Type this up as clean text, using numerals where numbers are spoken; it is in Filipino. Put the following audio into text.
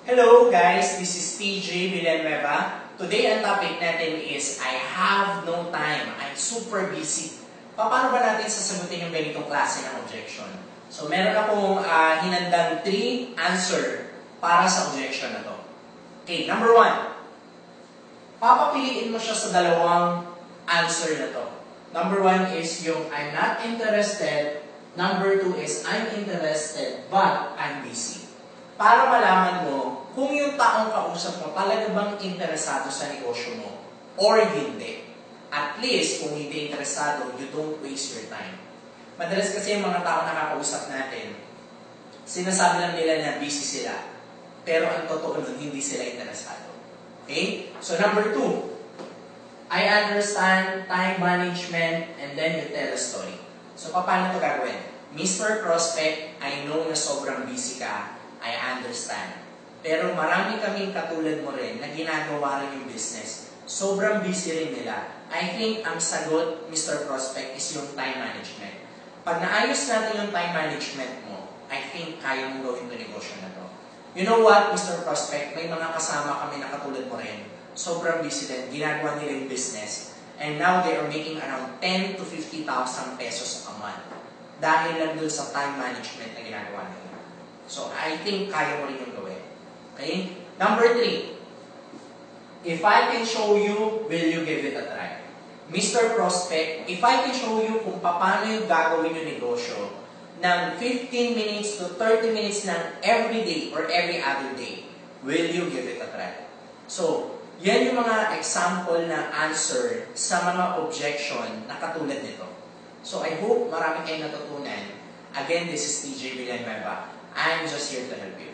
Hello guys, this is TJ Villanueva. Today ang topic natin is I have no time. I'm super busy. Paano ba natin sasagutin yung ganitong klase ng objection? So meron akong hinandang 3 answer para sa objection na to. Okay, number 1. Papapiliin mo siya sa dalawang answer na to. Number 1 is yung I'm not interested. Number 2 is I'm interested but I'm busy. Para malaman mo kung yung taong kausap mo talaga bang interesado sa negosyo mo or hindi. At least, kung hindi interesado, you don't waste your time. Madalas kasi yung mga taong nakakausap natin, sinasabi lang nila na busy sila. Pero ang totoo nun, hindi sila interesado. Okay? So number 2, I understand time management and then you tell a story. So paano ito gagawin? Mr. Prospect, I know na sobrang busy ka. I understand. Pero marami kaming katulad mo rin na ginagawa rin yung business. Sobrang busy rin nila. I think ang sagot, Mr. Prospect, is yung time management. Pag naayos natin yung time management mo, I think kaya mong gawin yung negosyo na to. You know what, Mr. Prospect? May mga kasama kami na katulad mo rin. Sobrang busy din. Ginagawa nila yung business. And now they are making around 10 to 50,000 pesos a month. Dahil lang dun sa time management na ginagawa nila. So, I think kaya mo rin yung gawin. Okay? Number 3. If I can show you, will you give it a try? Mr. Prospect, if I can show you kung paano yung gagawin yung negosyo ng 15 minutes to 30 minutes ng every day or every other day, will you give it a try? So, yan yung mga example na answer sa mga objection na katulad nito. So, I hope marami kayong natutunan. Again, this is TJ Villanueva. I'm just here to help you.